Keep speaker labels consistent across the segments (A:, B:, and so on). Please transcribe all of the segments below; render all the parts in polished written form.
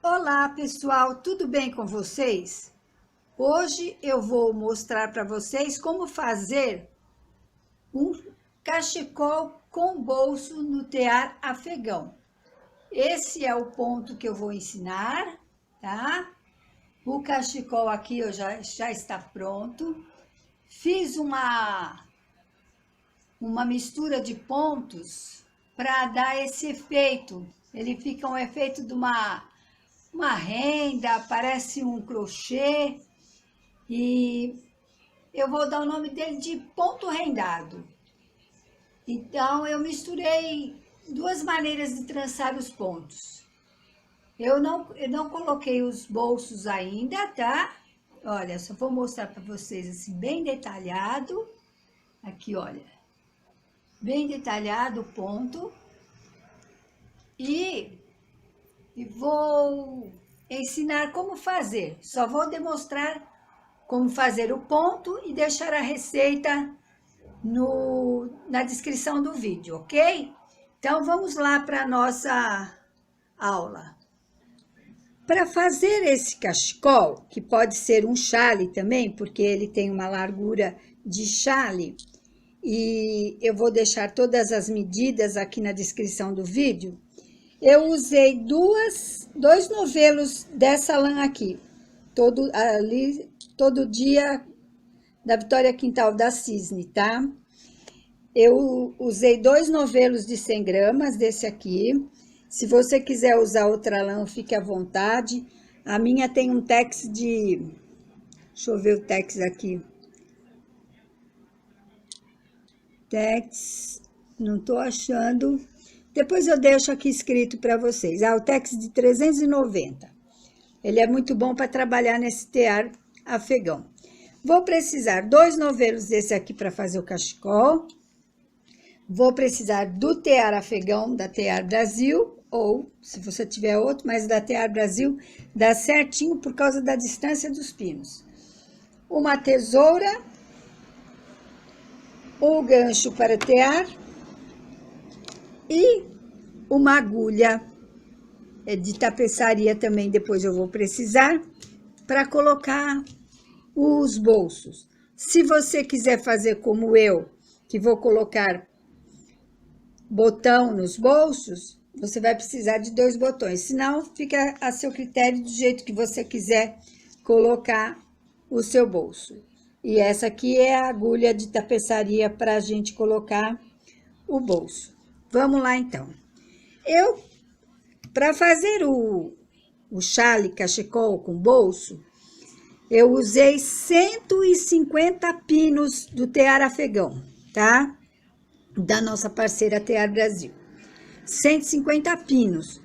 A: Olá pessoal, tudo bem com vocês? Hoje eu vou mostrar para vocês como fazer um cachecol com bolso no tear afegão. Esse é o ponto que eu vou ensinar, tá? O cachecol aqui já está pronto. Fiz uma mistura de pontos para dar esse efeito. Ele fica um efeito de uma renda, parece um crochê, e eu vou dar o nome dele de ponto rendado. Então, eu misturei duas maneiras de trançar os pontos. Eu não coloquei os bolsos ainda, tá? Olha, só vou mostrar para vocês assim, bem detalhado. Aqui, olha, bem detalhado o ponto. E vou ensinar como fazer. Só vou demonstrar como fazer o ponto e deixar a receita na descrição do vídeo, ok? Então, vamos lá para a nossa aula. Para fazer esse cachecol, que pode ser um chale também, porque ele tem uma largura de chale, e eu vou deixar todas as medidas aqui na descrição do vídeo, eu usei dois novelos dessa lã aqui, todo dia da Vitória Quintal da Cisne, tá? Eu usei 2 novelos de 100 gramas desse aqui. Se você quiser usar outra lã, fique à vontade. A minha tem um tex de... Deixa eu ver o tex aqui. Tex, não tô achando. Depois eu deixo aqui escrito para vocês. O tex de 390. Ele é muito bom para trabalhar nesse tear afegão. Vou precisar 2 novelos desse aqui para fazer o cachecol. Vou precisar do tear afegão da Tear Brasil, ou se você tiver outro, mas da Tear Brasil dá certinho por causa da distância dos pinos. Uma tesoura, o gancho para tear e uma agulha de tapeçaria também, depois eu vou precisar, para colocar os bolsos. Se você quiser fazer como eu, que vou colocar botão nos bolsos, você vai precisar de 2 botões, senão fica a seu critério do jeito que você quiser colocar o seu bolso. E essa aqui é a agulha de tapeçaria para a gente colocar o bolso. Vamos lá, então. Para fazer o chale cachecol com bolso, eu usei 150 pinos do tear afegão, tá? Da nossa parceira Tear Brasil. 150 pinos.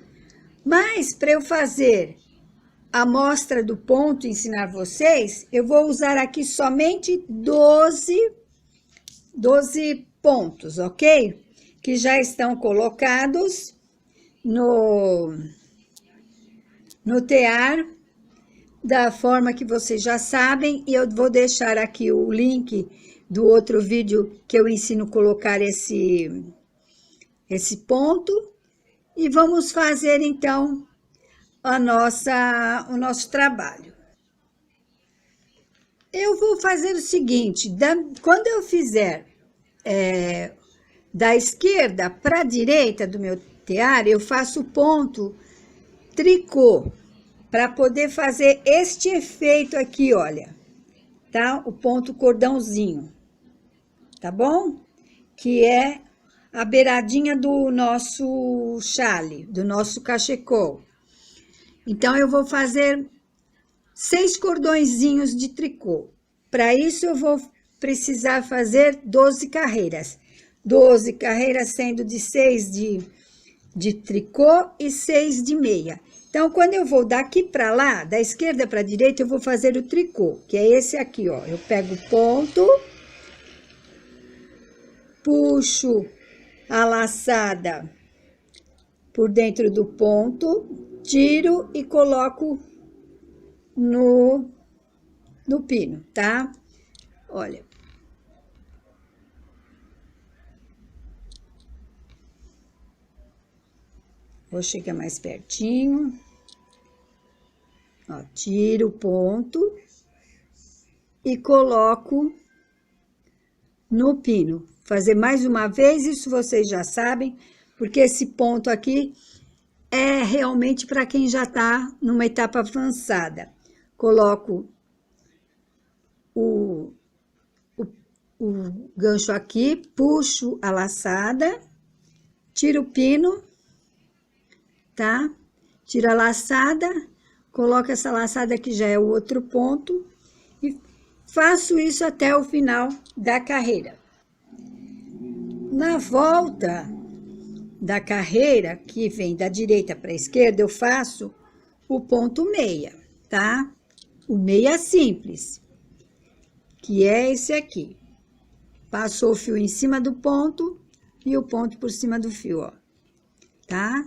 A: Mas, para eu fazer a amostra do ponto e ensinar vocês, eu vou usar aqui somente 12 pontos, ok? Que já estão colocados no tear, da forma que vocês já sabem, e eu vou deixar aqui o link do outro vídeo que eu ensino a colocar esse ponto, e vamos fazer então o nosso trabalho. Eu vou fazer o seguinte, quando eu fizer da esquerda para a direita do meu tear, eu faço ponto tricô, para poder fazer este efeito aqui, olha, tá? O ponto cordãozinho, tá bom? Que é a beiradinha do nosso chale, do nosso cachecol. Então, eu vou fazer 6 cordõezinhos de tricô. Para isso, eu vou precisar fazer 12 carreiras. 12 carreiras sendo de 6 de tricô e 6 de meia. Então, quando eu vou daqui para lá, da esquerda para a direita, eu vou fazer o tricô, que é esse aqui, ó. Eu pego o ponto, puxo a laçada por dentro do ponto, tiro e coloco no pino, tá? Olha. Vou chegar mais pertinho. Ó, tiro o ponto e coloco no pino. Fazer mais uma vez, isso vocês já sabem, porque esse ponto aqui é realmente para quem já está numa etapa avançada. Coloco o gancho aqui, puxo a laçada, tiro o pino, tá? Tiro a laçada, coloco essa laçada que já é o outro ponto e faço isso até o final da carreira. Na volta da carreira, que vem da direita para a esquerda, eu faço o ponto meia, tá? O meia simples, que é esse aqui. Passou o fio em cima do ponto e o ponto por cima do fio, ó, tá?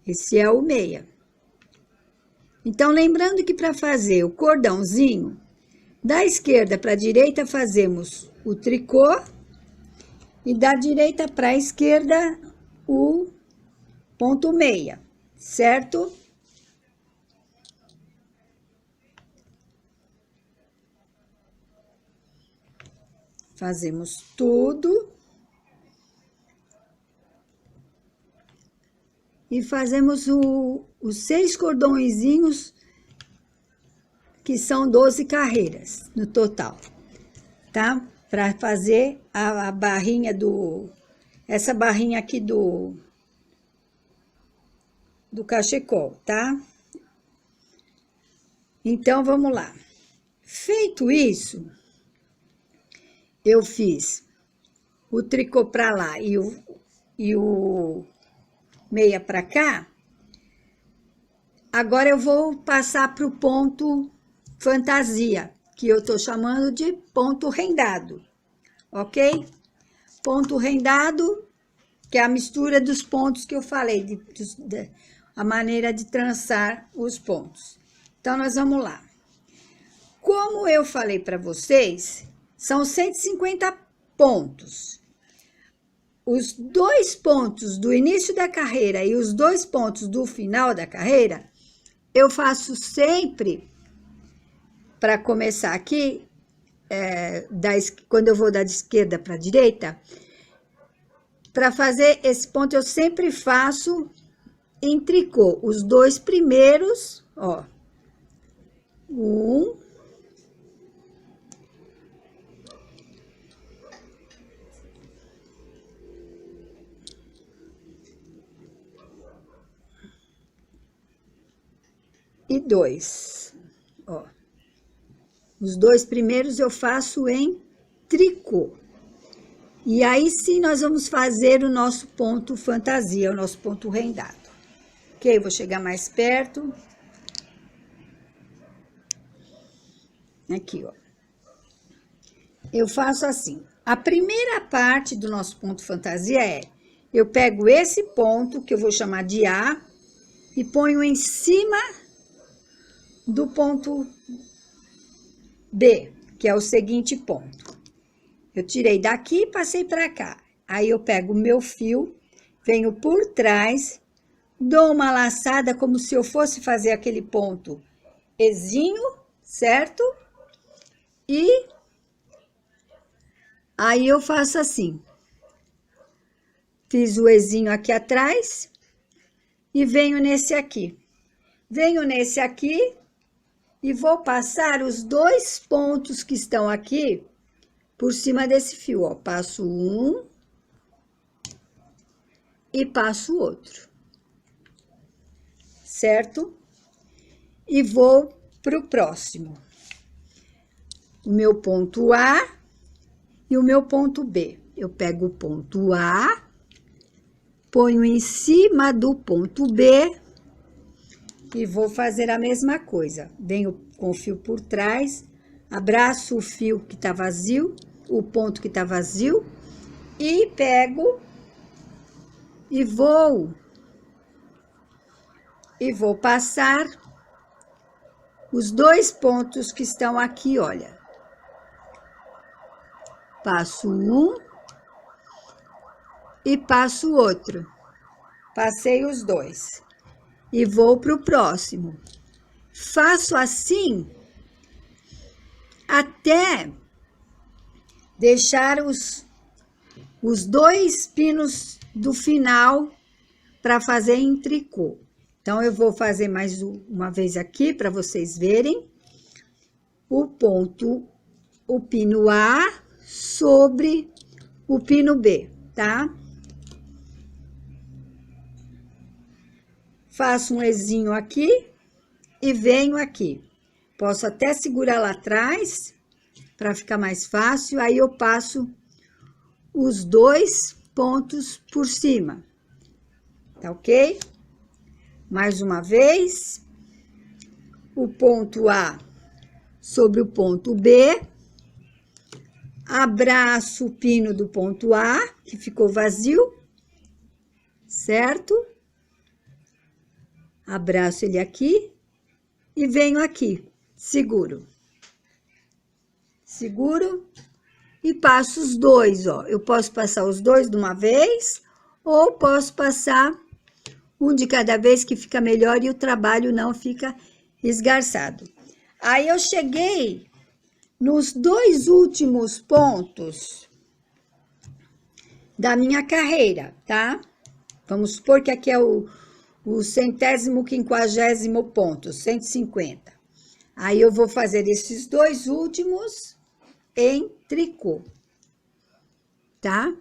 A: Esse é o meia. Então, lembrando que para fazer o cordãozinho, da esquerda para a direita fazemos o tricô e da direita para a esquerda o ponto meia, certo? Fazemos tudo. E fazemos os 6 cordõezinhos, que são 12 carreiras no total, tá? Para fazer a barrinha essa barrinha aqui do cachecol, tá? Então, vamos lá. Feito isso, eu fiz o tricô para lá e o meia para cá. Agora eu vou passar para o ponto fantasia, que eu tô chamando de ponto rendado, ok? Ponto rendado, que é a mistura dos pontos que eu falei, a maneira de trançar os pontos. Então, nós vamos lá. Como eu falei para vocês, são 150 pontos. Os 2 pontos do início da carreira e os 2 pontos do final da carreira, eu faço sempre, para começar aqui, quando eu vou da esquerda para a direita, para fazer esse ponto eu sempre faço em tricô. Os 2 primeiros, ó, 1, e 2, ó. Os 2 primeiros eu faço em tricô. E aí sim nós vamos fazer o nosso ponto fantasia, o nosso ponto rendado. Ok? Vou chegar mais perto. Aqui, ó. Eu faço assim. A primeira parte do nosso ponto fantasia é: eu pego esse ponto, que eu vou chamar de A, e ponho em cima do ponto B, que é o seguinte ponto. Eu tirei daqui e passei para cá. Aí eu pego o meu fio, venho por trás, dou uma laçada como se eu fosse fazer aquele ponto Ezinho, certo? E aí eu faço assim. Fiz o Ezinho aqui atrás e venho nesse aqui. Venho nesse aqui e vou passar os 2 pontos que estão aqui por cima desse fio, ó. Passo um e passo o outro, certo? E vou para o próximo. O meu ponto A e o meu ponto B. Eu pego o ponto A, ponho em cima do ponto B e vou fazer a mesma coisa. Venho com o fio por trás, abraço o fio que tá vazio, o ponto que tá vazio, e pego e vou passar os 2 pontos que estão aqui, olha. Passo um e passo o outro. Passei os 2 e vou para o próximo. faço assim até deixar os 2 pinos do final para fazer em tricô. Então, eu vou fazer mais uma vez aqui para vocês verem o pino A sobre o pino B, tá? Faço um ezinho aqui e venho aqui. Posso até segurar lá atrás para ficar mais fácil, aí eu passo os 2 pontos por cima, tá ok? Mais uma vez, o ponto A sobre o ponto B, abraço o pino do ponto A, que ficou vazio, certo? Abraço ele aqui e venho aqui, seguro. Seguro e passo os 2, ó. Eu posso passar os 2 de uma vez ou posso passar um de cada vez, que fica melhor e o trabalho não fica esgarçado. Aí eu cheguei nos 2 últimos pontos da minha carreira, tá? Vamos supor que aqui é o 150º ponto, 150. Aí eu vou fazer esses 2 últimos em tricô, tá?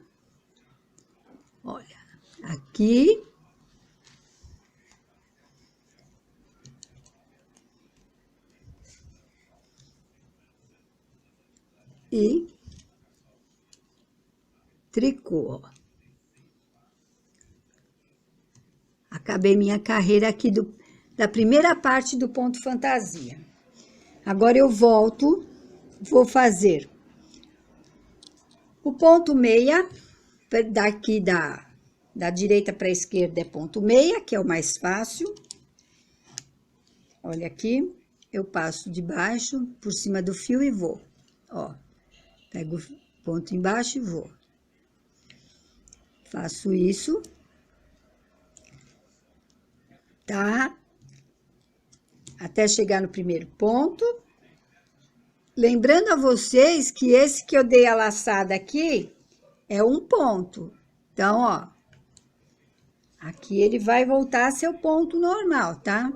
A: Olha, aqui. E tricô, ó. Acabei minha carreira aqui da primeira parte do ponto fantasia. Agora eu volto, vou fazer o ponto meia, daqui da direita para a esquerda é ponto meia, que é o mais fácil. Olha aqui, eu passo de baixo por cima do fio e vou, ó. Pego o ponto embaixo e vou. Faço isso, tá? Até chegar no primeiro ponto. Lembrando a vocês que esse que eu dei a laçada aqui é um ponto. Então, ó, aqui ele vai voltar a ser o ponto normal, tá?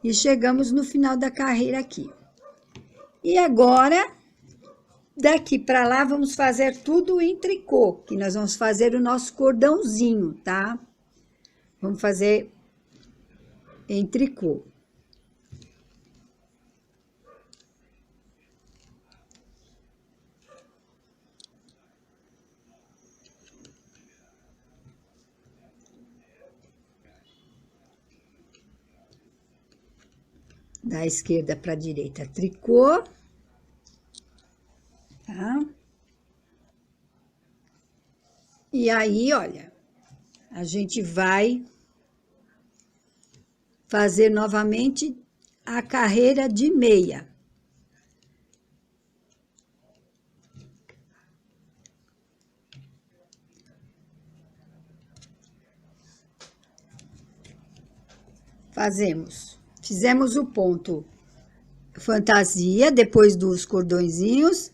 A: E chegamos no final da carreira aqui. E agora, daqui para lá, vamos fazer tudo em tricô, que nós vamos fazer o nosso cordãozinho, tá? Vamos fazer em tricô. Da esquerda para a direita, tricô. Tá? E aí, olha, a gente vai fazer novamente a carreira de meia. Fizemos o ponto fantasia, depois dos cordõezinhos,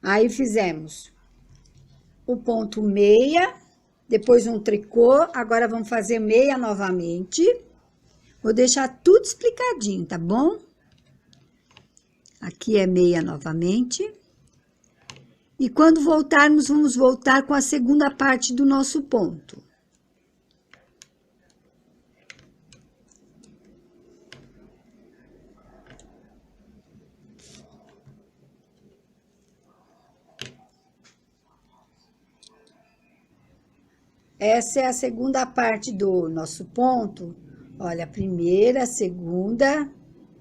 A: aí fizemos o ponto meia, depois um tricô, agora vamos fazer meia novamente. Vou deixar tudo explicadinho, tá bom? Aqui é meia novamente. E quando voltarmos, vamos voltar com a segunda parte do nosso ponto. Essa é a segunda parte do nosso ponto. Olha, a primeira, a segunda,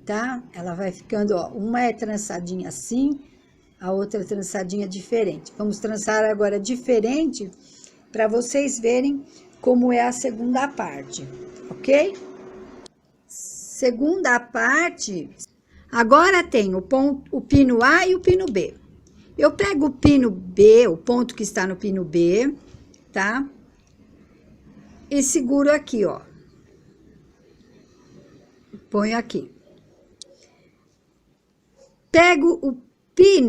A: tá? Ela vai ficando, ó, uma é trançadinha assim, a outra é trançadinha diferente. Vamos trançar agora diferente para vocês verem como é a segunda parte, ok? Segunda parte, agora tem o pino A e o pino B. Eu pego o pino B, o ponto que está no pino B, tá? E seguro aqui, ó. Ponho aqui. pego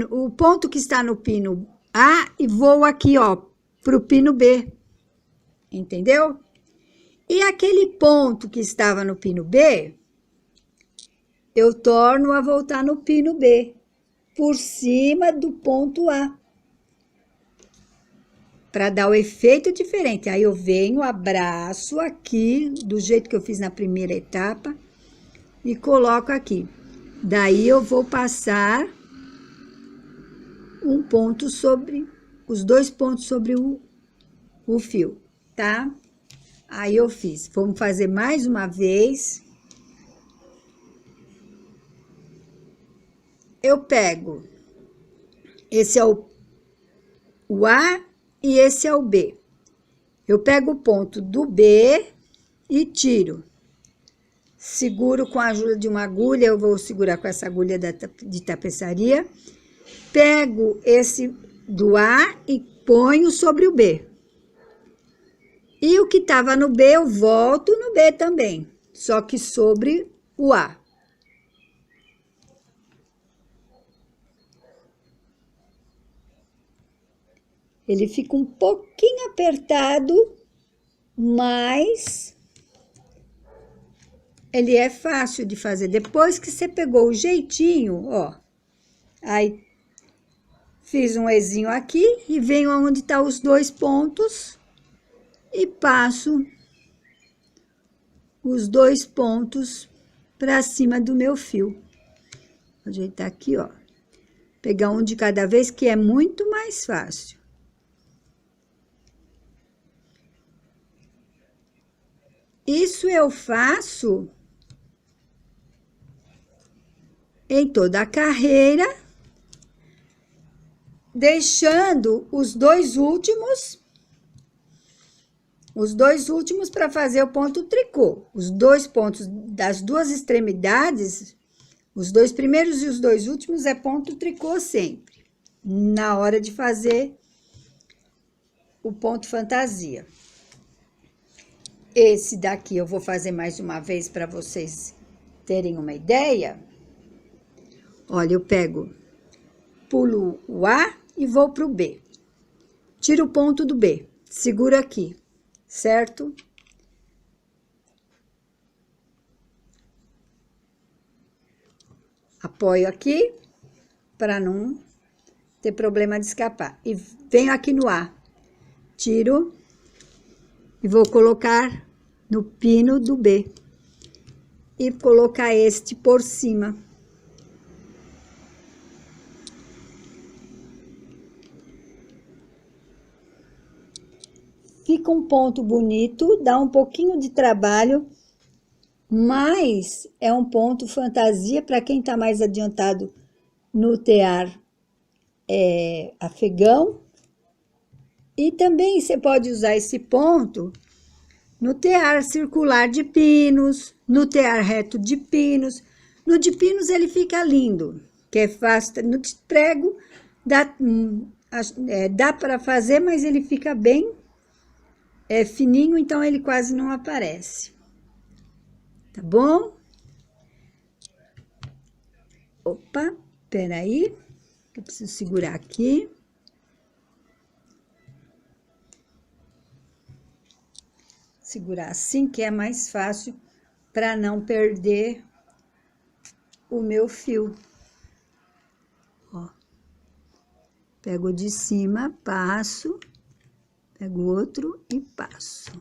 A: o ponto que está no pino A e vou aqui, ó, para o pino B. Entendeu? E aquele ponto que estava no pino B, eu torno a voltar no pino B, por cima do ponto A. Para dar o efeito diferente. Aí eu venho, abraço aqui, do jeito que eu fiz na primeira etapa, e coloco aqui. Daí eu vou passar um ponto sobre, os 2 pontos sobre o fio, tá? Aí eu fiz. Vamos fazer mais uma vez. Eu pego, esse é o A e esse é o B. Eu pego o ponto do B e tiro. Seguro com a ajuda de uma agulha, eu vou segurar com essa agulha de tapeçaria. Pego esse do A e ponho sobre o B. E o que estava no B, eu volto no B também, só que sobre o A. Ele fica um pouquinho apertado, mas ele é fácil de fazer. Depois que você pegou o jeitinho, ó, aí fiz um ezinho aqui e venho aonde tá os 2 pontos e passo os 2 pontos para cima do meu fio. Vou ajeitar aqui, ó. Pegar um de cada vez, que é muito mais fácil. Isso eu faço em toda a carreira, deixando os dois últimos para fazer o ponto tricô. Os 2 pontos das 2 extremidades, os 2 primeiros e os 2 últimos é ponto tricô sempre, na hora de fazer o ponto fantasia. Esse daqui eu vou fazer mais uma vez para vocês terem uma ideia. Olha, eu pego, pulo o A e vou pro B. Tiro o ponto do B, seguro aqui, certo? Apoio aqui, para não ter problema de escapar. E venho aqui no A, tiro e vou colocar no pino do B. E colocar este por cima. Fica um ponto bonito, dá um pouquinho de trabalho, mas é um ponto fantasia para quem está mais adiantado no tear afegão. E também você pode usar esse ponto no tear circular de pinos, no tear reto de pinos. No de pinos ele fica lindo, que é fácil. No de prego dá para fazer, mas ele fica bem fininho, então ele quase não aparece. Tá bom? Opa, peraí, eu preciso segurar aqui. Segurar assim, que é mais fácil para não perder o meu fio. Ó, pego de cima, passo, pego outro e passo.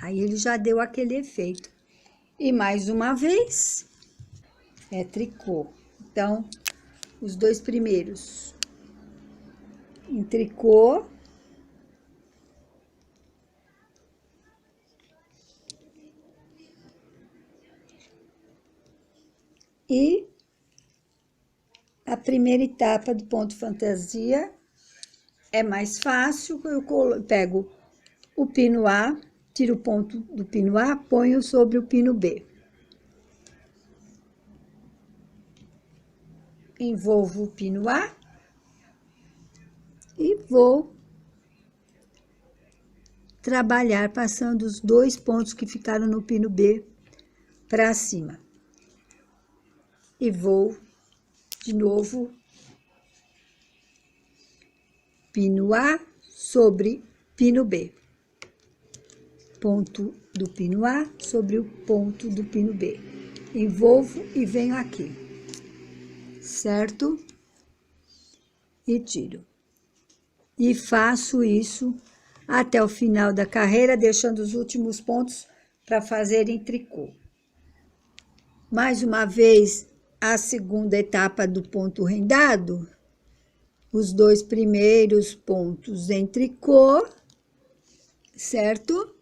A: Aí ele já deu aquele efeito. E mais uma vez, é tricô. Então, os 2 primeiros em tricô. E a primeira etapa do ponto fantasia é mais fácil, eu pego o pino A, tiro o ponto do pino A, ponho sobre o pino B. Envolvo o pino A e vou trabalhar passando os 2 pontos que ficaram no pino B para cima. E vou de novo, pino A sobre pino B. Ponto do pino A sobre o ponto do pino B. Envolvo e venho aqui, certo? E tiro. E faço isso até o final da carreira, deixando os últimos pontos para fazer em tricô. Mais uma vez, a segunda etapa do ponto rendado, os 2 primeiros pontos em tricô, certo?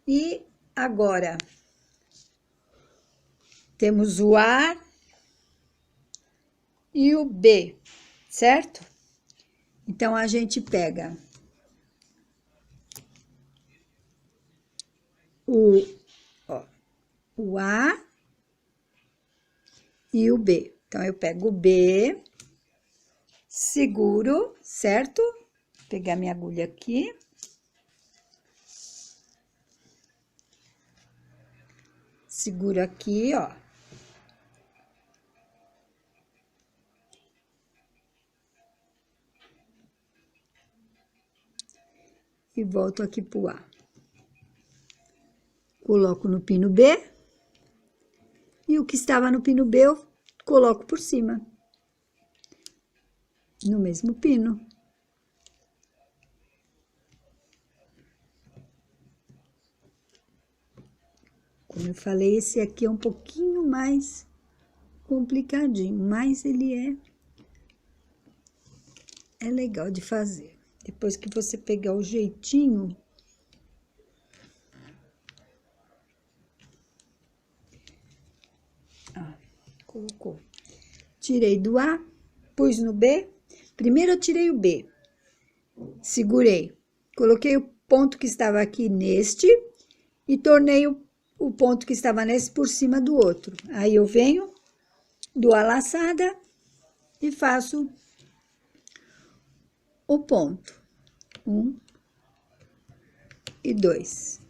A: E agora, temos o A e o B, certo? Então, a gente pega o A e o B. Então, eu pego o B, seguro, certo? Vou pegar minha agulha aqui. Seguro aqui, ó. E volto aqui pro A. Coloco no pino B. E o que estava no pino B, eu coloco por cima. No mesmo pino. Como eu falei, esse aqui é um pouquinho mais complicadinho, mas ele é legal de fazer. Depois que você pegar o jeitinho, colocou. Tirei do A, pus no B. Primeiro eu tirei o B, segurei, coloquei o ponto que estava aqui neste e tornei o ponto que estava nesse por cima do outro. Aí eu venho, dou a laçada e faço o ponto. 1 e 2.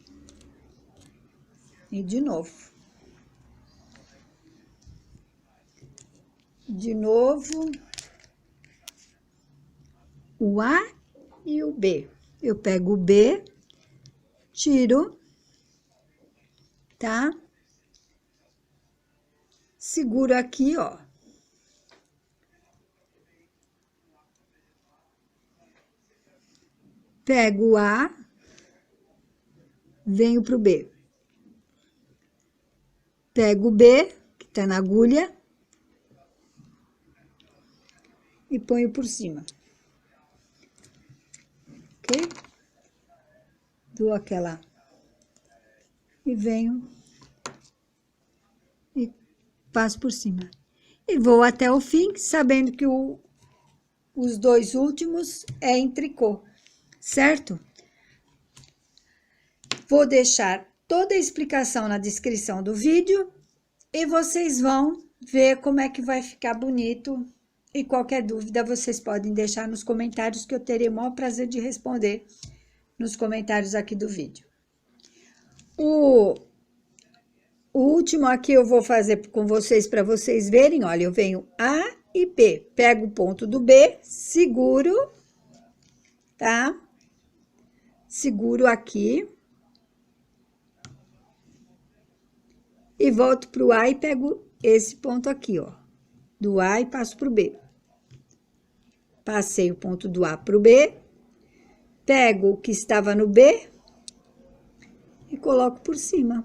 A: E de novo. De novo, o A e o B. Eu pego o B, tiro, tá? Seguro aqui, ó. Pego o A, venho pro B. Pego o B, que tá na agulha, e ponho por cima. Ok? Dou aquela... E venho e passo por cima. E vou até o fim, sabendo que os 2 últimos é em tricô, certo? Vou deixar toda a explicação na descrição do vídeo e vocês vão ver como é que vai ficar bonito. E qualquer dúvida vocês podem deixar nos comentários, que eu terei o maior prazer de responder nos comentários aqui do vídeo. O último aqui eu vou fazer com vocês, para vocês verem. Olha, eu venho A e B, pego o ponto do B, seguro, tá? Seguro aqui. E volto pro A e pego esse ponto aqui, ó. Do A e passo pro B. Passei o ponto do A pro B. Pego o que estava no B e coloco por cima.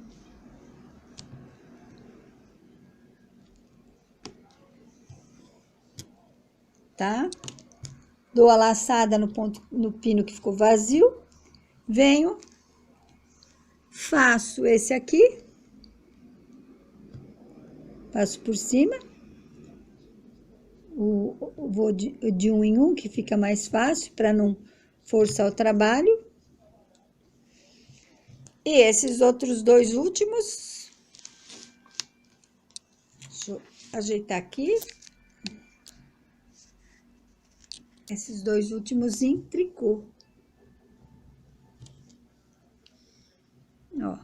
A: Tá? Dou a laçada no pino que ficou vazio. Venho, faço esse aqui. Passo por cima. Vou de 1 em 1, que fica mais fácil, para não forçar o trabalho. E esses outros 2 últimos, deixa eu ajeitar aqui. esses dois últimos em tricô. Ó,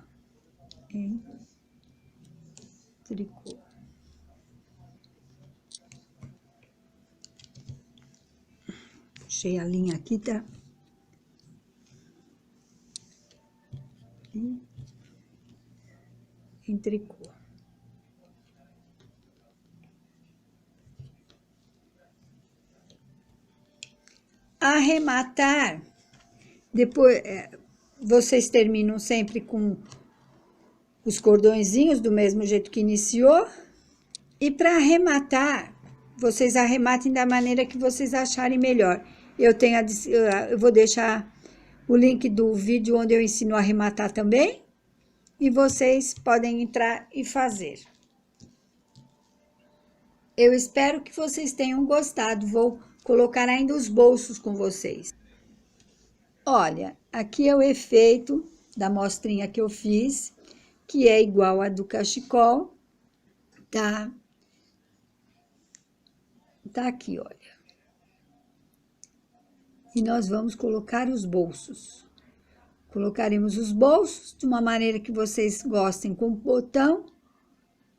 A: em tricô. Puxei a linha aqui, tá? E em tricô. Arrematar, depois, vocês terminam sempre com os cordõezinhos do mesmo jeito que iniciou. E para arrematar, vocês arrematem da maneira que vocês acharem melhor. Eu vou deixar o link do vídeo onde eu ensino a arrematar também. E vocês podem entrar e fazer. Eu espero que vocês tenham gostado. Vou colocar ainda os bolsos com vocês. Olha, aqui é o efeito da mostrinha que eu fiz, que é igual a do cachecol, tá? Tá aqui, olha. E nós vamos colocar os bolsos. Colocaremos os bolsos de uma maneira que vocês gostem, com botão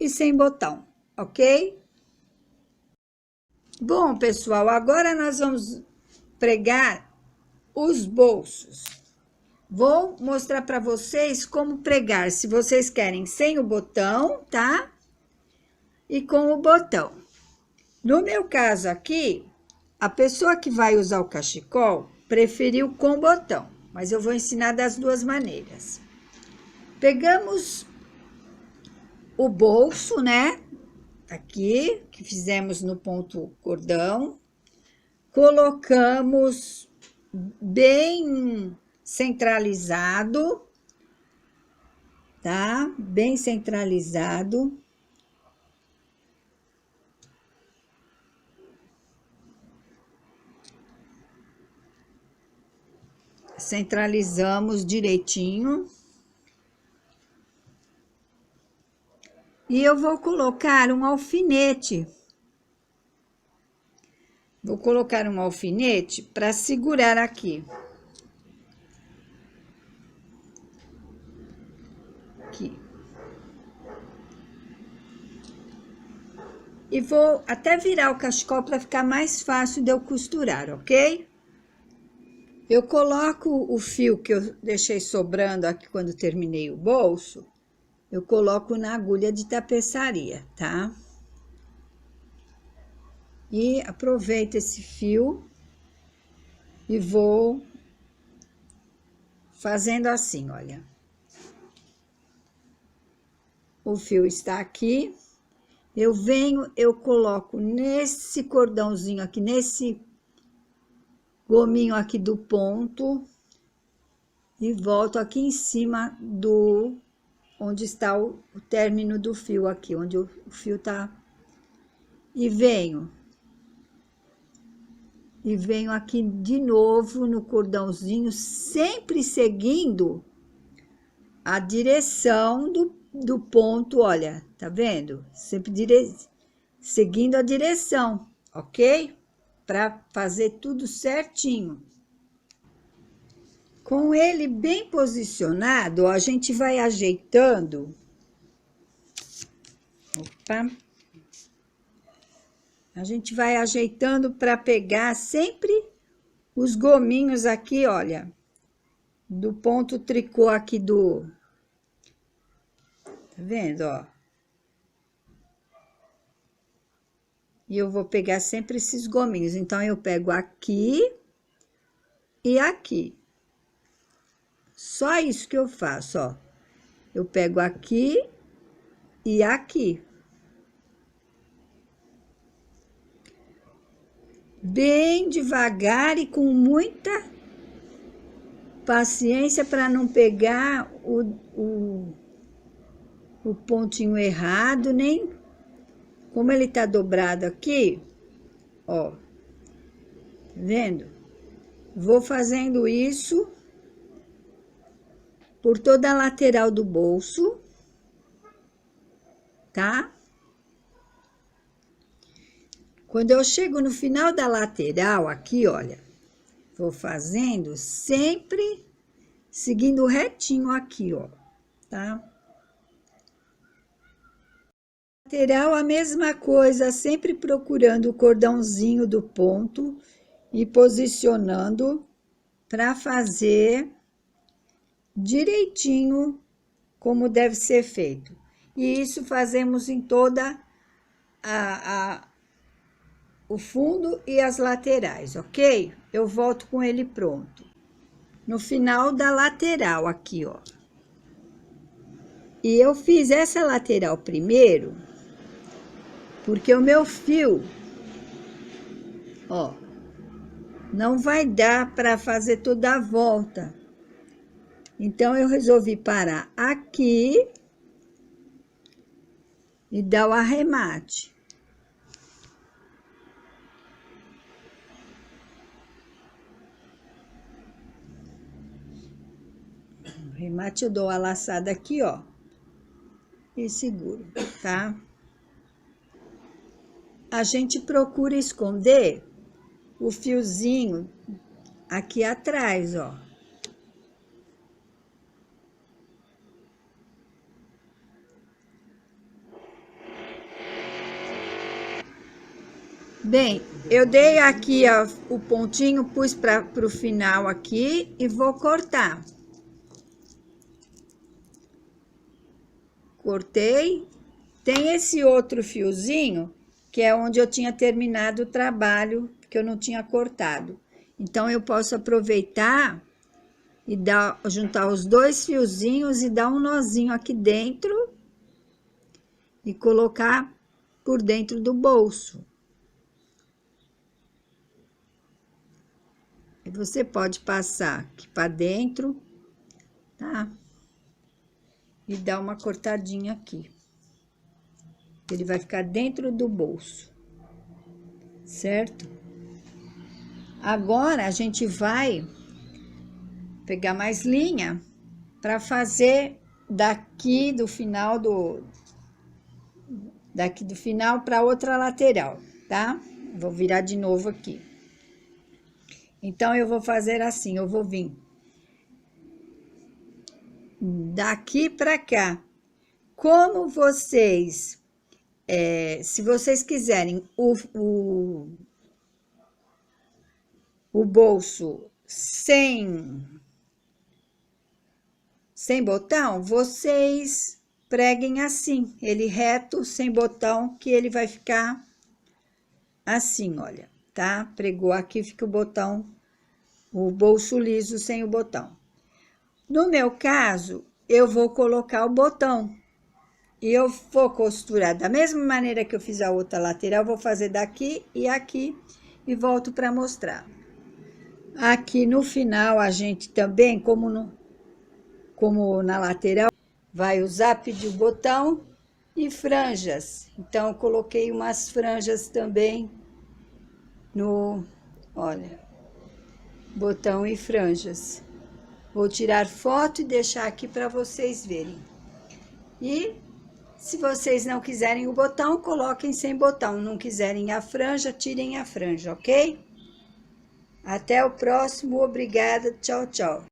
A: e sem botão, ok? Bom, pessoal, agora nós vamos pregar os bolsos. Vou mostrar para vocês como pregar, se vocês querem sem o botão, tá? E com o botão. No meu caso aqui, a pessoa que vai usar o cachecol preferiu com botão, mas eu vou ensinar das duas maneiras. Pegamos o bolso, né? Aqui, que fizemos no ponto cordão, colocamos bem centralizado, tá? Bem centralizado. Centralizamos direitinho. E eu vou colocar um alfinete. Vou colocar um alfinete para segurar aqui. Aqui. E vou até virar o cachecol para ficar mais fácil de eu costurar, ok? Eu coloco o fio que eu deixei sobrando aqui quando terminei o bolso, eu coloco na agulha de tapeçaria, tá? E aproveito esse fio e vou fazendo assim, olha. O fio está aqui, eu venho, eu coloco nesse cordãozinho aqui, nesse gominho aqui do ponto e volto aqui em cima do onde está o término do fio aqui, onde o fio tá, e venho aqui de novo no cordãozinho, sempre seguindo a direção do ponto, olha, tá vendo? Sempre seguindo a direção, ok? Para fazer tudo certinho. Com ele bem posicionado, ó, a gente vai ajeitando. Opa! A gente vai ajeitando para pegar sempre os gominhos aqui, olha, do ponto tricô aqui do... Tá vendo, ó? E eu vou pegar sempre esses gominhos. Então, eu pego aqui e aqui. Só isso que eu faço, ó. Eu pego aqui e aqui. Bem devagar e com muita paciência para não pegar o pontinho errado, nem... Como ele tá dobrado aqui, ó. Tá vendo? Vou fazendo isso por toda a lateral do bolso, tá? Quando eu chego no final da lateral aqui, olha, vou fazendo sempre seguindo retinho aqui, ó, tá? Lateral, a mesma coisa, sempre procurando o cordãozinho do ponto e posicionando para fazer direitinho como deve ser feito. E isso fazemos em toda o fundo e as laterais, ok? Eu volto com ele pronto. No final da lateral aqui, ó. E eu fiz essa lateral primeiro, porque o meu fio, ó, não vai dar para fazer toda a volta. Então, eu resolvi parar aqui e dar o arremate. O arremate eu dou a laçada aqui, ó, e seguro, tá? A gente procura esconder o fiozinho aqui atrás, ó. Bem, eu dei aqui ó, o pontinho, pus para o final aqui e vou cortar. Cortei. Tem esse outro fiozinho, que é onde eu tinha terminado o trabalho, que eu não tinha cortado. Então, eu posso aproveitar e juntar os dois fiozinhos e dar um nozinho aqui dentro e colocar por dentro do bolso. E você pode passar aqui para dentro, tá? E dar uma cortadinha aqui. Ele vai ficar dentro do bolso, certo? Agora, a gente vai pegar mais linha para fazer daqui do final para outra lateral, tá? Vou virar de novo aqui. Então, eu vou fazer assim, eu vou vir daqui para cá. Como vocês, se vocês quiserem o bolso sem botão, vocês preguem assim, ele reto, sem botão, que ele vai ficar assim, olha, tá? Pregou aqui, fica o botão, o bolso liso sem o botão. No meu caso, eu vou colocar o botão. E eu vou costurar da mesma maneira que eu fiz a outra lateral, vou fazer daqui e aqui e volto para mostrar. Aqui no final, a gente também, como na lateral, vai usar, pedir o botão e franjas. Então, eu coloquei umas franjas também olha, botão e franjas. Vou tirar foto e deixar aqui para vocês verem. E se vocês não quiserem o botão, coloquem sem botão. Não quiserem a franja, tirem a franja, ok? Até o próximo. Obrigada. Tchau, tchau.